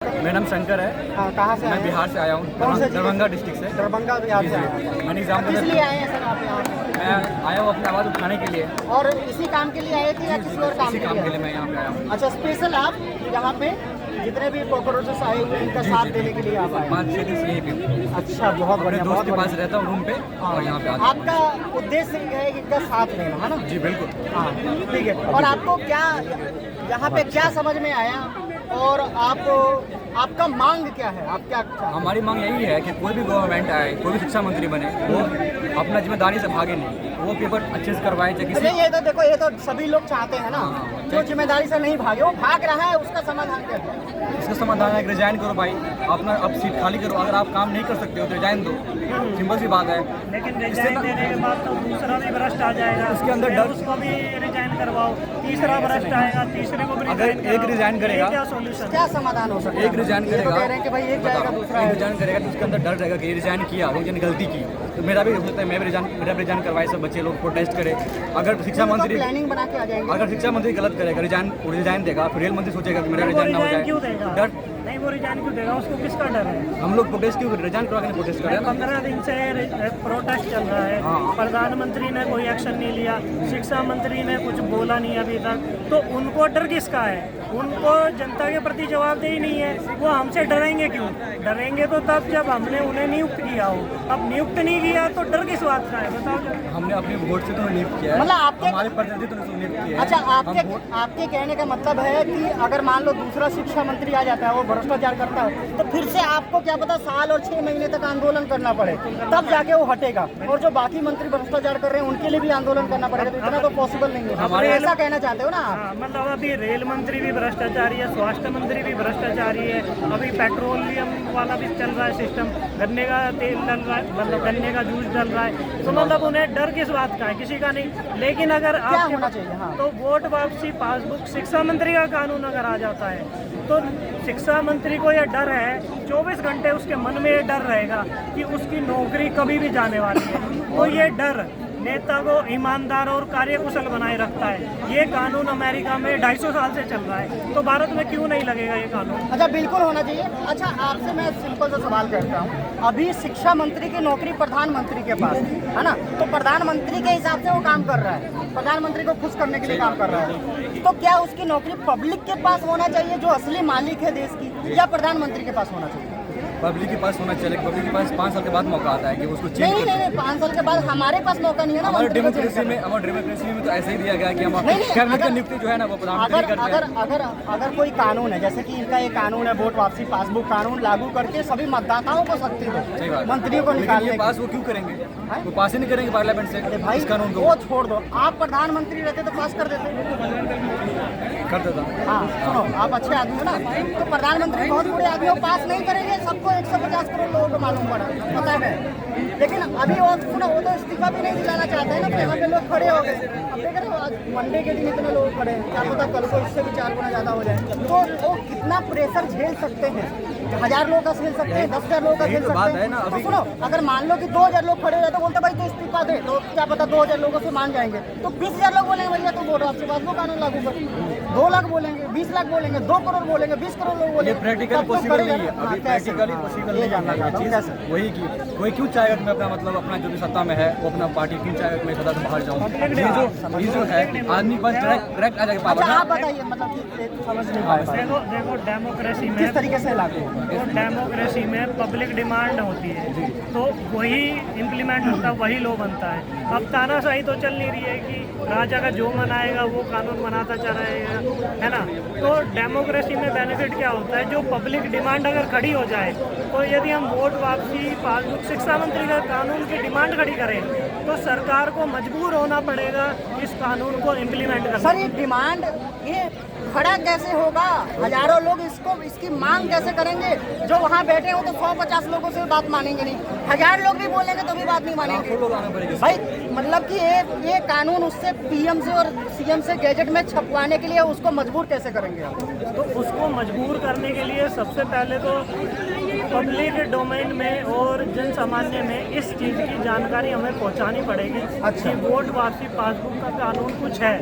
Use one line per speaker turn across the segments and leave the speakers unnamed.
मेरा नाम शंकर है।
हाँ, कहाँ से
मैं
आए?
बिहार से आया हूँ,
कौन से
दरभंगा डिस्ट्रिक्ट से।
दरभंगा बिहार
जी
से
जी।
आए?
मैंने एग्जाम
किस लिए आए हैं सर आप यहाँ?
मैं आया हूँ अपनी आवाज़ उठाने के लिए।
और इसी काम के लिए आए थे या किसी और काम
इसी
के
काम
लिए
के
आए?
लिए मैं यहाँ पे आया हूँ।
अच्छा, स्पेशल आप यहाँ पे जितने भी कॉकरोचेस आए हुए हैं इनका
जी,
साथ
जी।
देने के लिए आप आए?
5-6 दिन से यहीं पे हूँ।
अच्छा, बहुत
अपने
बढ़िया,
दोस्त
बहुत
के पास
बढ़िया।
रहता हूँ रूम पे और यहाँ पे आता हूँ।
आपका उद्देश्य ये है कि इनका साथ लेना है ना?
जी बिल्कुल।
हाँ, ठीक है। और आपको क्या यहाँ पे क्या समझ में आया और आपका मांग क्या है? आप क्या चाहते हैं?
हमारी मांग यही है कि कोई भी गवर्नमेंट आए, कोई भी शिक्षा मंत्री बने, वो अपना जिम्मेदारी से भागे नहीं, वो पेपर अच्छे से करवाए। चाहे
अरे
किसी
ये तो देखो, ये तो सभी लोग चाहते हैं ना,
हाँ।
जो जिम्मेदारी से नहीं भागे, वो भाग रहा है, उसका समाधान क्या है?
इसका समाधान है कि रिजाइन करो भाई, अपना अब सीट खाली करो। अगर आप काम नहीं कर सकते हो तो रिजाइन दो, सिंपल सी बात है।
लेकिन रिजाइन देने के बाद तो दूसरा भी भ्रष्ट आ जाएगा,
उसके अंदर
फिर
डर-
उसको भी रिजाइन करवाओ, तीसरा भ्रष्ट आएगा, तीसरे को भी
अगर
रिजाइन
एक
कराओ।
रिजाइन करेगा-
ये क्या सॉल्यूशन?
क्या समाधान हो सकता है?
एक रिजाइन
ये तो
करेगा,
कह रहे हैं कि भाई एक जाएगा, दूसरा
एक
है।
रिजाइन करेगा तो उसके अंदर डर रहेगा कि ये रिजाइन किया, वो जन गलती की, तो मेरा भी हो सकता है मैं भी रिजाइन करवाए, सब बच्चे लोग प्रोटेस्ट करें। अगर शिक्षा
तो
मंत्री
प्लानिंग बना के आ जाएंगे।
अगर शिक्षा मंत्री गलत करेगा, रिजाइन देगा, फिर रेल मंत्री सोचेगा कि मेरा
वो
रिजाइन ना हो
रिजाइन क्यों
जाए।
देगा?
डर
नहीं, वो रिजाइन क्यों देगा? उसको किसका डर है?
हम लोग प्रोटेस्ट क्यों करें? रिजाइन करवा के प्रोटेस्ट करें ना।
15 दिन से प्रोटेस्ट चल रहा है,
हाँ।
प्रधानमंत्री ने कोई एक्शन नहीं लिया, शिक्षा मंत्री ने कुछ बोला नहीं अभी तक, तो उनको डर किसका है? उनको जनता के प्रति जवाबदेही नहीं है, वो हमसे डरेंगे क्यों? डरेंगे तो तब जब हमने उन्हें नियुक्त किया हो। अब नियुक्त नहीं किया तो डर किस बात का है, बताओ जरा।
हमने अपने वोट से तो नियुक्त किया है,
मतलब आपके-
हमारे प्रतिनिधि तो नियुक्त किया है।
अच्छा,
हम वोट-
आपके कहने का मतलब है कि अगर मान लो दूसरा शिक्षा मंत्री आ जाता है, वो भ्रष्टाचार करता है, तो फिर से आपको क्या पता साल और 6 महीने तक आंदोलन करना पड़े, तब जाके वो हटेगा। और जो बाकी मंत्री भ्रष्टाचार कर रहे हैं उनके लिए भी आंदोलन करना पड़ेगा, तो इतना तो पॉसिबल नहीं है।
हमारे-
ऐसा कहना चाहते हो ना आप?
हाँ, मतलब अभी रेल मंत्री भी भ्रष्टाचारी है, स्वास्थ्य मंत्री भी भ्रष्टाचारी है, अभी पेट्रोलियम वाला भी चल रहा है सिस्टम, गन्ने का तेल डल रहा है, मतलब गन्ने का जूस डल रहा है, तो मतलब उन्हें डर किस बात का है? किसी का नहीं। लेकिन अगर
क्या
आपके
होना चाहिए? हाँ।
तो वोट वापसी, पासबुक, शिक्षा मंत्री का कानून अगर आ जाता है तो शिक्षा मंत्री को यह डर है, 24 घंटे उसके मन में ये डर रहेगा कि उसकी नौकरी कभी भी जाने वाली है। तो ये डर नेता को ईमानदार और कार्यकुशल बनाए रखता है। ये कानून अमेरिका में 250 साल से चल रहा है, तो भारत में क्यों नहीं लगेगा ये कानून?
अच्छा, बिल्कुल होना चाहिए। अच्छा, आपसे मैं सिंपल सा सवाल करता हूँ, अभी शिक्षा मंत्री की नौकरी प्रधानमंत्री के पास है ना, तो प्रधानमंत्री के हिसाब से वो काम कर रहा है, प्रधानमंत्री को खुश करने के लिए काम कर रहा है, तो क्या उसकी नौकरी पब्लिक के पास होना चाहिए जो असली मालिक है देश की, या प्रधानमंत्री के पास होना चाहिए?
पब्लिक के पास होना चाहिए। पब्लिक के पास 5 साल के बाद मौका आता है कि उसको चेंज
नहीं नहीं नहीं, 5 साल के बाद हमारे पास मौका नहीं है ना
हमारे
मंत्री को change
डेमोक्रेसी
करने
में
का।
हमारे डेमोक्रेसी में तो ऐसे ही दिया गया है कि हम
नहीं, नहीं,
कैबिनेट की
अगर-
नियुक्ति जो है ना वो प्रधानमंत्री
अगर
करते
अगर
हैं।
अगर अगर कोई कानून है, जैसे कि इनका ये कानून है वोट वापसी पासबुक कानून, लागू करके सभी मतदाताओं को शक्ति
सही
दो
बात।
मंत्रियों को
लेकिन
निकालने
ये
की।
पास वो क्यों करेंगे?
हैं?
वो पास ही नहीं करेंगे पार्लियामेंट से
अरे भाई,
इस कानून को।
वो छोड़ दो, आप प्रधानमंत्री रहते तो पास कर देते।
कर देता।
हाँ, सुनो, आप अच्छे आदमी हो ना, तो प्रधानमंत्री बहुत बुरे आदमी हो, पास नहीं करेंगे, सबको 150 करोड़ लोगों को मालूम पड़ा, पता है। लेकिन अभी वो सुनो, वो तो इस्तीफा भी नहीं दिलाना चाहते हैं ना, तो यहाँ पे लोग खड़े हो गए। अब देख रहे हो आज मंडे के दिन इतने लोग खड़े हैं, क्या पता कल को इससे भी 4 गुना ज़्यादा हो जाए। तो वो कितना प्रेशर झेल सकते हैं? 1000 लोगों का झेल सकते हैं, 10,000 लोगों का
यही
झेल
तो बात
सकते
है
हैं।
ना,
तो
अभी-
सुनो, अगर मान लो कि 2000 लोग खड़े रहे तो बोलते भाई तो इस्तीफा दे, तो क्या पता 2000 लोगों से मान जाएंगे, तो 20,000 लोग बोलेंगे भैया तुम वोट आपके पास वो कानून लागू कर। 2 लाख बोलेंगे, 20 लाख बोलेंगे, 2 करोड़ बोलेंगे, 20 करोड़ लोग
ये
बोलेंगे।
प्रैक्टिकल
तब तो
पॉसिबल
करेगा
नहीं है।
ना।
अभी
हाँ, कैसे?
प्रैक्टिकली
हाँ,
पॉसिबल
ये
नहीं
जानना
है
चाहता हूँ,
ये
कैसे?
चीज़। वही की कोई क्यों चाहेगा कि मैं अपना मतलब अपना जो भी सत्ता में है वो अपना पार्टी क्यों चाहेगा कि मैं सत्ता से बाहर जाऊँ? ये जो है आदमी पर डायरेक्ट आ जाएगा
अच्छा,
पावर।
आप बताइए, मतलब कि समझ नहीं पा रहे
देखो देखो, डेमोक्रेसी
किस
में
तरीके से लागू होगा?
तो डेमोक्रेसी में पब्लिक डिमांड होती है, तो वही इम्प्लीमेंट होता है, वही लो बनता है। अब तानाशाही तो चल नहीं रही है कि राजा का जो मनाएगा वो कानून बनाता चला जाएगा, है ना। तो डेमोक्रेसी में बेनिफिट क्या होता है, जो पब्लिक डिमांड अगर खड़ी हो जाए, तो यदि हम वोट वापसी, पासबुक, शिक्षा मंत्री का कानून की डिमांड खड़ी करें, तो सरकार को मजबूर होना पड़ेगा इस कानून को इम्प्लीमेंट करने।
सर, ये डिमांड ये खड़ा कैसे होगा? हजारों लोग इसकी मांग कैसे करेंगे? जो वहाँ बैठे हो तो 150 लोगों से बात मानेंगे नहीं, 1000 लोग भी बोलेंगे तो भी बात नहीं मानेंगे।
लोग आना पड़ेगा।
भाई मतलब कि ये कानून उससे पीएम से और सीएम से गैजेट में छपवाने के लिए उसको मजबूर कैसे करेंगे आप?
तो उसको मजबूर करने के लिए सबसे पहले तो पब्लिक डोमेन में और जन सामान्य में इस चीज़ की जानकारी हमें पहुंचानी पड़ेगी।
अच्छा।
कि वोट वापसी पासबुक का कानून कुछ है,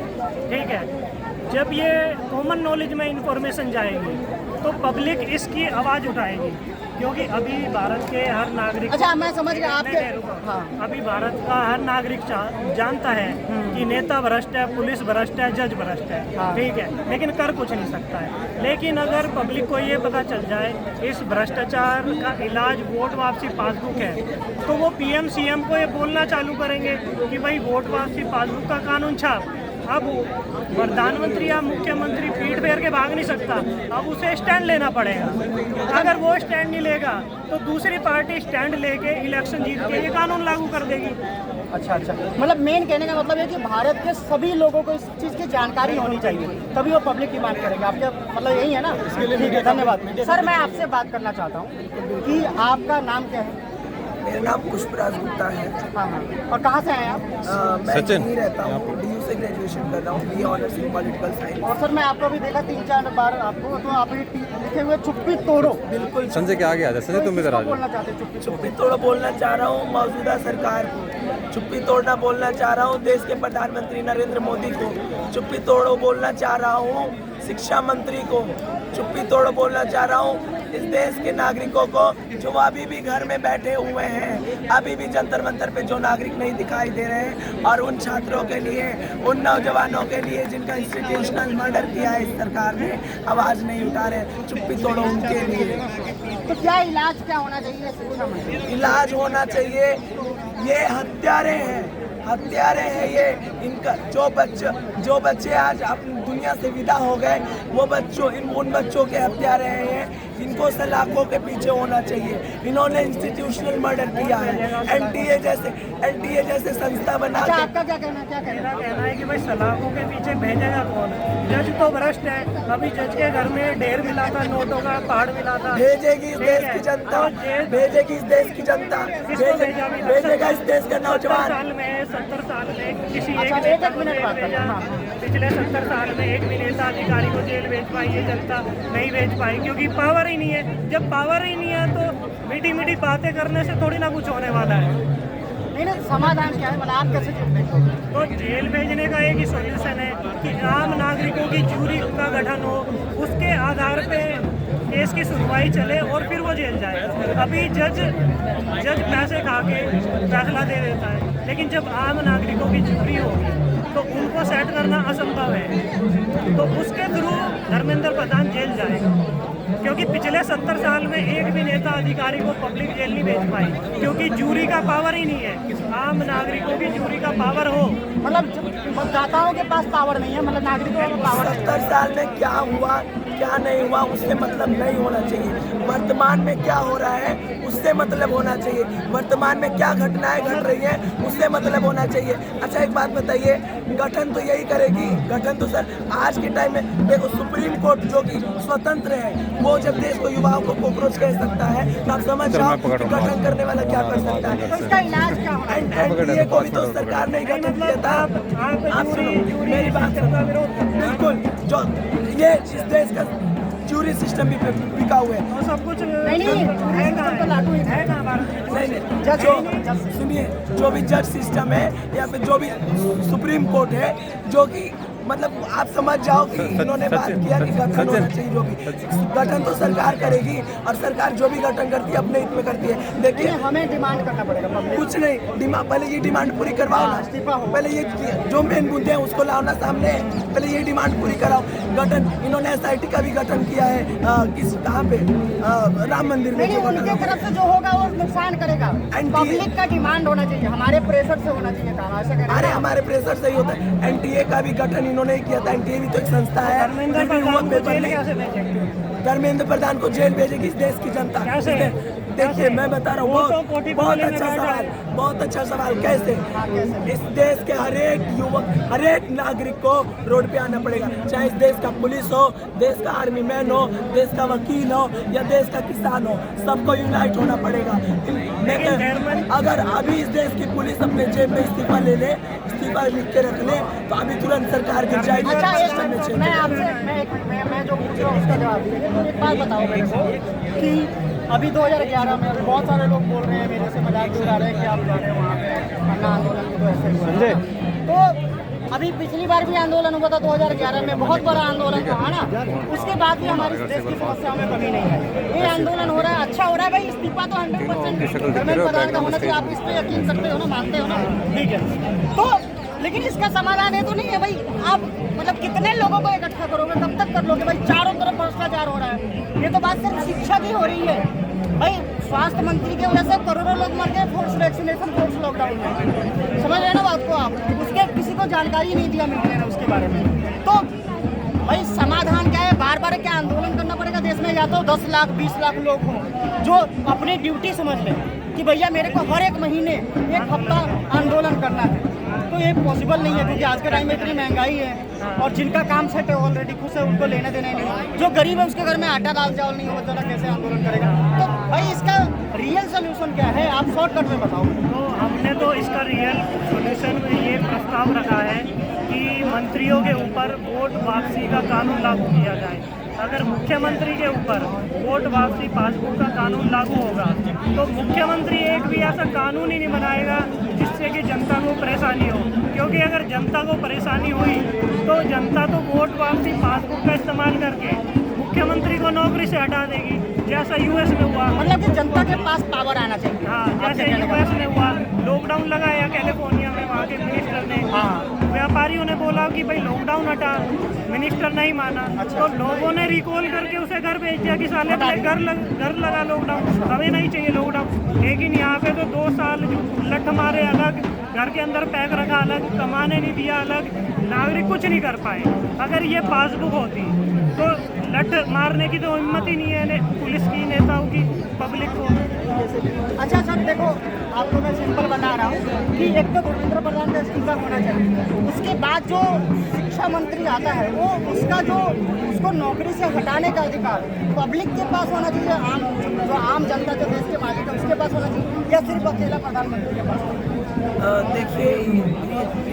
ठीक है। जब ये कॉमन नॉलेज में इंफॉर्मेशन जाएगी तो तो पब्लिक इसकी आवाज़ उठाएगी, क्योंकि अभी भारत के हर नागरिक,
अच्छा मैं समझ गया आपके, हाँ
अभी भारत का हर नागरिक जानता है कि नेता भ्रष्ट है, पुलिस भ्रष्ट है, जज भ्रष्ट है,
हाँ।
ठीक है, लेकिन कर कुछ नहीं सकता है। लेकिन अगर पब्लिक को ये पता चल जाए इस भ्रष्टाचार का इलाज वोट वापसी पासबुक है, तो वो पीएम सीएम को ये बोलना चालू करेंगे कि भाई वोट वापसी पासबुक का कानून छाप। अब प्रधानमंत्री या मुख्यमंत्री पीठ फेर के भाग नहीं सकता, अब उसे स्टैंड लेना पड़ेगा। अगर वो स्टैंड नहीं लेगा तो दूसरी पार्टी स्टैंड लेके इलेक्शन जीत के ये कानून लागू कर देगी।
अच्छा अच्छा, मतलब मेन कहने का मतलब है कि भारत के सभी लोगों को इस चीज़ की जानकारी होनी चाहिए, तभी वो पब्लिक डिमांड करेंगे। आपका मतलब यही है ना? ठीक है, धन्यवाद सर। मैं आपसे बात करना चाहता हूँ कि आपका नाम क्या है?
मेरा नाम पुष्पराज गुप्ता है।
हाँ हाँ, और कहाँ से आए आप?
मैं यहीं रहता हूँ, DU से ग्रेजुएशन कर रहा हूँ, BA honours in political science.
और सर मैं आपको अभी देखा 3-4 बार आपको, तो आप लिखे हुए चुप्पी तोड़ो।
बिल्कुल
संजय के आगे आ जाए, संजय तुम इधर आ जाओ।
बोलना चाहते हैं चुप्पी
चुप्पी तोड़ो बोलना चाह रहा हूँ मौजूदा सरकार को, चुप्पी तोड़ना बोलना चाह रहा हूँ देश के प्रधानमंत्री नरेंद्र मोदी को, चुप्पी तोड़ो बोलना चाह रहा हूँ शिक्षा मंत्री को, चुप्पी तोड़ो बोलना चाह रहा हूँ इस देश के नागरिकों को जो अभी भी घर में बैठे हुए हैं, अभी भी जंतर मंतर पे जो नागरिक नहीं दिखाई दे रहे हैं, और उन छात्रों के लिए, उन नौजवानों के लिए जिनका इंस्टीट्यूशनल मर्डर किया है इस सरकार ने, आवाज़ नहीं उठा रहे, चुप्पी तोड़ो उनके लिए।
तो क्या इलाज क्या होना चाहिए शिक्षा में?
इलाज होना चाहिए, ये हत्यारे हैं, हत्यारे हैं ये। इनका जो बच्चे आज अपनी दुनिया से विदा हो गए, वो बच्चों उन बच्चों के हत्यारे हैं ये। इनको सलाखों के पीछे होना चाहिए। इन्होंने इंस्टीट्यूशनल मर्डर किया है, एनटीए जैसे संस्था बना
अच्छा
के।
आपका क्या कहना है? क्या कहना
मेरा कहना है कि भाई सलाखों के पीछे भेजेगा कौन? जज तो भ्रष्ट है। अभी जज के घर में ढेर मिला था, नोटों का पहाड़ मिला था।
भेजेगी इस देश की जनता, भेजेगी इस देश की जनता, भेजेगा इस देश का नौजवान।
70 साल में किसी
अच्छा,
एक
एक मिनट बात
भेजा।
हाँ।
पिछले 70 साल में एक भी नेता अधिकारी को जेल भेज पाई, ये जनता नहीं भेज पाई, क्योंकि पावर ही नहीं है। जब पावर ही नहीं है तो मीठी मीठी बातें करने से थोड़ी ना कुछ होने वाला है।
नहीं, समाधान क्या है? मतलब आप कैसे देखोगे?
तो जेल भेजने का एक ही सोल्यूशन है कि आम नागरिकों की जूरी का गठन हो, उसके आधार पे केस की सुनवाई चले और फिर वो जेल जाए। अभी जज पैसे खा के फैसला दे देता है, लेकिन जब आम नागरिकों की जूरी होगी तो उनको सेट करना असंभव है। तो उसके थ्रू धर्मेंद्र प्रधान जेल जाएगा, क्योंकि पिछले 70 साल में एक भी नेता अधिकारी को पब्लिक जेल नहीं भेज पाई, क्योंकि जूरी का पावर ही नहीं है। आम नागरिकों की जूरी का पावर हो,
मतलब मतदाताओं के पास पावर नहीं है, मतलब नागरिकों का पावर है।
70 साल में क्या हुआ क्या नहीं हुआ उससे मतलब नहीं होना चाहिए। वर्तमान में क्या हो रहा है उससे मतलब होना चाहिए। वर्तमान में क्या घटनाएं घट रही हैं उससे मतलब होना चाहिए। अच्छा एक बात बताइए, गठन तो यही करेगी, गठन तो सर आज के टाइम में देखो सुप्रीम कोर्ट जो कि स्वतंत्र है, वो जब देश को युवाओं को कॉकरोच कह सकता है तो आप समझ जाओ कि गठन करने वाला क्या कर सकता है।
तो इसका इलाज क्या होना है?
एनडीए को भी तो सरकार ने गठन किया था। आप सुनो मेरी बात सुनो, बिल्कुल जो ये इस देश का जूरी सिस्टम भी बिका हुआ है
और सब कुछ
नहीं,
है कहाँ?
तो लागू ही
है कहाँ भारत में?
नहीं जो सुनिए, जो भी जज सिस्टम है या फिर जो भी सुप्रीम कोर्ट है, जो कि मतलब आप समझ जाओ कि इन्होंने बात किया कि गठन होना चाहिए। जो भी गठन तो सरकार करेगी, और सरकार जो भी गठन करती है अपने हित में करती है। देखिए
हमें डिमांड करना पड़ेगा पब्लिक।
कुछ नहीं, पहले ये डिमांड पूरी करवाओ ना,
इस्तीफा हो।
पहले ये जो मेन मुद्दे हैं उसको लाओ ना सामने, पहले ये डिमांड पूरी कराओ। गठन इन्होंने SIT का भी गठन किया है किस कहाँ पे राम मंदिर में।
नहीं, उनके तरफ से जो होगा वो नुकसान करेगा। पब्लिक का डिमांड होना चाहिए, हमारे प्रेशर से होना चाहिए काम, ऐसा करें।
अरे हमारे प्रेशर से ही होता है। एनटीए का भी गठन इन्होंने ही किया था। एनटीए भी तो एक संस्था है।
धर्मेंद्र प्रधान को जेल कैसे भेजेंगे?
धर्मेंद्र प्रधान को जेल भेजेगी इस देश की जनता।
कैसे?
देखिए मैं बता रहा
वो तो
हूँ,
कोठी
बहुत
में
अच्छा
बैठा
सवाल,
है।
बहुत अच्छा सवाल। कैसे? इस देश के हर एक युवक, हर एक नागरिक को रोड पे आना पड़ेगा, चाहे इस देश का पुलिस हो, देश का आर्मी मैन हो, देश का वकील हो या देश का किसान हो, सबको यूनाइट होना पड़ेगा। अगर अभी इस देश की पुलिस अपने जेब में इस्तीफा ले ले, इस्तीफा लिख के रख ले, तो अभी तुरंत सरकार गिर जाएगी।
अच्छा
सिस्टम में change
मैं
हो
आपसे मैं जो पूछ रहा हूँ उसका जवाब दीजिए। तो एक बात बताओ मेरे को कि अभी 2011 में अभी बहुत सारे लोग बोल रहे हैं, मेरे से मजाक भी उड़ा रहे हैं कि आप जा रहे हैं वहाँ पे अन्ना आंदोलन में, तो ऐसे हुआ। तो अभी पिछली बार भी आंदोलन हुआ था 2011 में, बहुत बड़ा आंदोलन था ना, उसके बाद भी हमारी देश की समस्याओं में कमी नहीं है। ये आंदोलन हो रहा है, अच्छा हो रहा है भाई। इस्तीफा तो 100% धर्मेंद्र प्रधान का होना चाहिए, आप इस पे यकीन करते हो ना, मानते हो ना, ठीक है। तो लेकिन इसका समाधान है तो नहीं है भाई। आप मतलब कितने लोगों को इकट्ठा करोगे, कब तक कर लोगे भाई? चारों तरफ भ्रष्टाचार हो रहा है। ये तो बात सिर्फ शिक्षा की हो रही है भाई। स्वास्थ्य मंत्री के वजह से करोड़ों लोग मर गए फोर्स वैक्सीनेशन, फोर्स लॉकडाउन में, समझ रहे हैं ना बात को आप? उसके किसी को जानकारी नहीं दिया मीडिया ने उसके बारे में। तो भाई समाधान क्या है? बार बार क्या आंदोलन करना पड़ेगा देश में? या तो 10 लाख 20 लाख लोग हों जो अपनी ड्यूटी समझ लें कि भैया मेरे को हर एक महीने एक हफ्ता आंदोलन करना है। तो ये पॉसिबल नहीं है, क्योंकि आज के टाइम में इतनी महंगाई है और जिनका काम सेट है ऑलरेडी, खुश है, उनको लेने देने नहीं। जो गरीब है उसके घर में आटा दाल चावल नहीं हो, जरा कैसे आंदोलन करेगा? तो भाई इसका रियल सोल्यूशन क्या है? आप शॉर्टकट में बताओ।
तो हमने तो इसका रियल सोल्यूशन में ये प्रस्ताव रखा है कि मंत्रियों के ऊपर वोट वापसी का कानून लागू किया जाए। अगर मुख्यमंत्री के ऊपर वोट वापसी पासबुक का कानून लागू होगा तो मुख्यमंत्री एक भी ऐसा कानून ही नहीं बनाएगा जिससे कि जनता को परेशानी हो। क्योंकि अगर जनता को परेशानी हुई तो जनता तो वोट वापसी पासबुक का इस्तेमाल करके मुख्यमंत्री को नौकरी से हटा देगी, जैसा यूएस में हुआ।
मतलब कि जनता के पास पावर आना चाहिए।
हाँ, जैसे यूएस में हुआ, लॉकडाउन लगाया कैलिफोर्निया में, वहाँ के मिनिस्टर ने, व्यापारियों ने बोला कि भाई लॉकडाउन हटा, मिनिस्टर नहीं माना। तो लोगों ने रिकॉल करके उसे घर भेज दिया कि साले घर लगा लॉकडाउन, हमें नहीं चाहिए लॉकडाउन। लेकिन यहाँ पे तो 2 साल लठ मारे अलग, घर के अंदर पैक रखा अलग, कमाने नहीं दिया अलग, नागरिक कुछ नहीं कर पाए। अगर ये पासबुक होती तो लठ मारने की तो हिम्मत ही नहीं है पुलिस की, नेताओं की, पब्लिक को।
अच्छा सर देखो, आपको मैं सिंपल बता रहा हूँ कि एक तो धर्मेंद्र प्रधान का इस्तीफा होना चाहिए। उसके बाद जो शिक्षा मंत्री आता है वो उसको नौकरी से हटाने का अधिकार पब्लिक के पास होना चाहिए, जो आम जनता जो देश के मालिक है उसके पास होना चाहिए, या सिर्फ अकेला प्रधानमंत्री के पास?
देखिए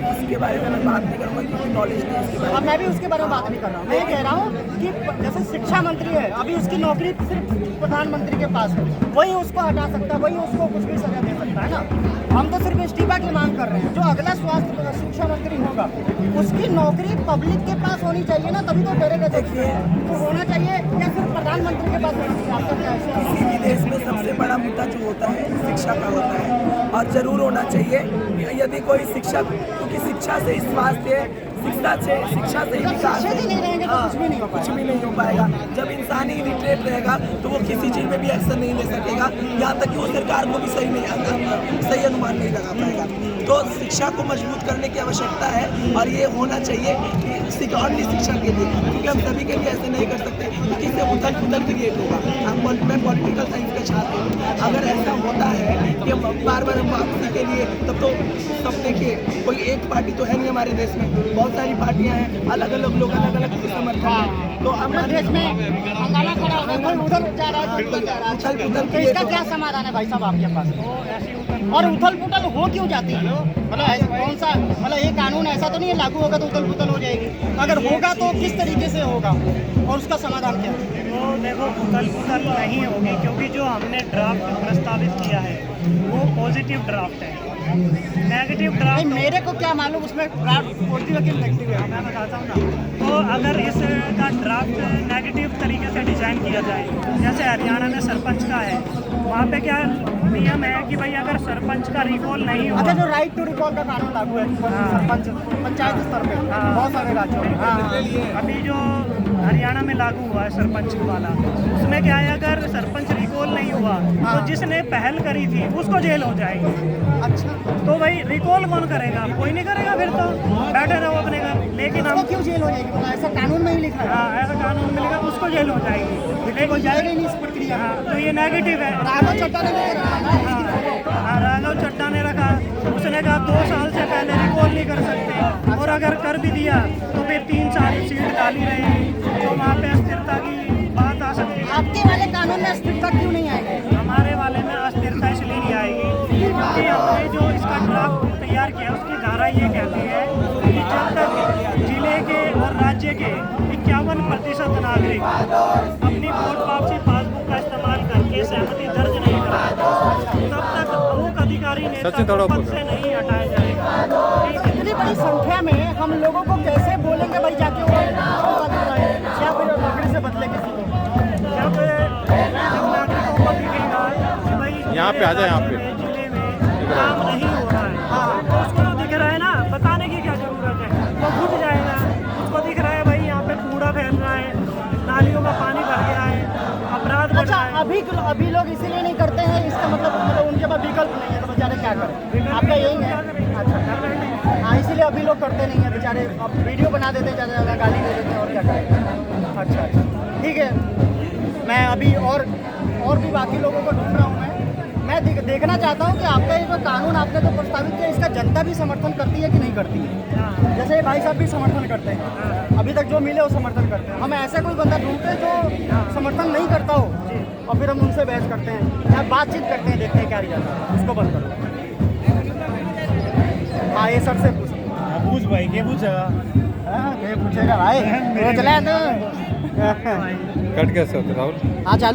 इसके बारे में मैं बात नहीं करूँगा क्योंकि नॉलेज नहीं है इसके बारे में।
अब मैं भी उसके बारे में बात नहीं कर रहा हूँ। मैं ये कह रहा हूँ कि जैसे शिक्षा मंत्री है, अभी उसकी नौकरी सिर्फ प्रधानमंत्री के पास है, वही उसको हटा सकता है, वही उसको कुछ भी सजा दे सकता है ना। हम तो सिर्फ इस्तीफा की मांग कर रहे हैं। जो अगला स्वास्थ्य शिक्षा मंत्री होगा उसकी नौकरी पब्लिक के पास होनी चाहिए ना, तभी तो डरेगा। देखिए तो होना चाहिए या सिर्फ प्रधानमंत्री के पास होना चाहिए? आपका क्या है?
किसी भी देश में सबसे बड़ा मुद्दा जो होता है शिक्षा का होता है, और जरूर होना चाहिए। यदि कोई शिक्षक, क्योंकि शिक्षा से स्वास्थ्य, शिक्षा से ही विकास है।
नहीं रहेंगे तो कुछ भी नहीं हो
कुछ भी नहीं हो पाएगा। जब इंसान ही इलिटरेट रहेगा तो वो किसी चीज़ में भी एक्शन नहीं ले सकेगा, यहाँ तक कि वो सरकार को भी सही अनुमान नहीं लगा पाएगा। तो शिक्षा को मजबूत करने की आवश्यकता है और ये होना चाहिए ऑनली शिक्षा के लिए, क्योंकि हम सभी के लिए ऐसे नहीं कर सकते क्योंकि इससे उथल क्रिएट होगा। मैं पॉलिटिकल साइंस का छात्र हूँ, अगर ऐसा होता है कि बार बार हम वापसी के लिए, तब तो सब देखिए कोई एक पार्टी तो है नहीं हमारे देश में, बहुत सारी पार्टियां हैं, अलग अलग लोग अलग अलग समर्थन हैं। तो
हमारे देश में हंगामा खड़ा हो गया, कोई उधर जा रहा है, कोई उधर जा रहा है।
उथल पुथल
तो इसका क्या समाधान है भाई साहब आपके पास? और उथल पुथल हो क्यों जाती है? मतलब कौन सा, मतलब ये कानून ऐसा तो नहीं है लागू होगा तो उथल पुथल हो जाएगी? अगर होगा तो किस तरीके से होगा और उसका समाधान क्या है?
तो देखो उथल पुथल नहीं होगी, क्योंकि जो हमने ड्राफ्ट प्रस्तावित किया है वो पॉजिटिव ड्राफ्ट है। नेगेटिव ड्राफ्ट
मेरे को क्या मालूम उसमें ड्राफ्ट पॉजिटिव है कि नेगेटिव है?
मैं बताता हूँ ना। तो अगर इसका ड्राफ्ट नेगेटिव तरीके से डिज़ाइन किया जाए, जैसे हरियाणा में सरपंच का है, वहाँ पे क्या नियम है कि भाई अगर सरपंच का रिकॉल नहीं हुआ।
अच्छा, जो राइट टू रिकॉल का कानून लागू है सरपंच पंचायत स्तर पे बहुत सारे राज्यों में।
अभी जो हरियाणा में लागू हुआ है सरपंच वाला, उसमें क्या है अगर सरपंच रिकॉल नहीं हुआ तो जिसने पहल करी थी उसको जेल हो जाएगी।
अच्छा,
तो भाई रिकॉल कौन करेगा? कोई नहीं करेगा, फिर तो बैठे रहो अपने घर। लेकिन हम
क्यों जेल हो जाएगी? मतलब ऐसा कानून में ही लिखा है।
हाँ, ऐसा कानून मिलेगा उसको जेल हो जाएगी,
लेकिन जाएगा ही नहीं इस प्रक्रिया।
तो ये नेगेटिव है।
राघव चड्ढा ने
राघव चड्ढा ने रखा, उसने कहा 2 साल से पहले रिकॉल नहीं कर सकते, और अगर कर भी दिया तो फिर 3 साल सीट खाली रहेगी, तो वहाँ पे अस्थिरता की बात आ सकती है।
आपके वाले कानून में अस्थिरता क्यों नहीं आएगी?
हमारे वाले में अस्थिरता इसलिए नहीं आएगी क्योंकि हमने जो इसका ड्राफ्ट तैयार किया उसकी धारा ये कहती है कि जब तक जिले के और राज्य के 51% नागरिक अपनी वोट वापसी पासबुक का इस्तेमाल करके सहमति दर्ज नहीं कराते, तब तक प्रमुख अधिकारी नेता पद से नहीं हटाया जाएगा।
इतनी बड़ी संख्या में हम लोगों को कैसे बोलेंगे भाई जाके वो या फिर लकड़ी से बदले किसी को।
यहाँ पे जब नागरिकों को दिखेगा कि भाई
यहाँ पे आ जाए, यहाँ पे।
जिले में काम नहीं हो रहा है,
हाँ।
तो उसको तो दिख रहा है ना, बताने की क्या जरूरत है, वो खुद जाएगा। उसको दिख रहा है भाई यहाँ पे कूड़ा फैल रहा है, नालियों में पानी भर गया है, अपराध बढ़
अच्छा,
रहा है।
अभी लोग इसीलिए नहीं करते हैं, इसका मतलब उनके पास विकल्प नहीं है, तो बेचारे क्या करें, आपका यही है। अच्छा, हाँ, इसीलिए अभी लोग करते नहीं है बेचारे, अब वीडियो बना देते हैं, ज़्यादा ज़्यादा गाली दे देते हैं, और क्या करें। अच्छा, ठीक है, मैं अभी और भी बाकी लोगों को ढूंढ रहा हूँ। मैं देखना चाहता हूँ कि आपका ये जो कानून आपने जो प्रस्तावित किया, इसका जनता भी समर्थन करती है कि नहीं करती है। जैसे भाई साहब भी समर्थन करते हैं, अभी तक जो मिले वो समर्थन करते हैं। हम ऐसा कोई बंदा ढूंढते हैं जो समर्थन नहीं करता हो, और फिर हम उनसे बहस करते हैं या बातचीत करते हैं, देखते हैं क्या रिजल्ट है। उसको बंद करो। हाँ, ये सर से
पूछ भाई, क्या पूछेगा?
पूछेगा भाई, चला
कट कैसे होते राहुल?
हाँ, चालू।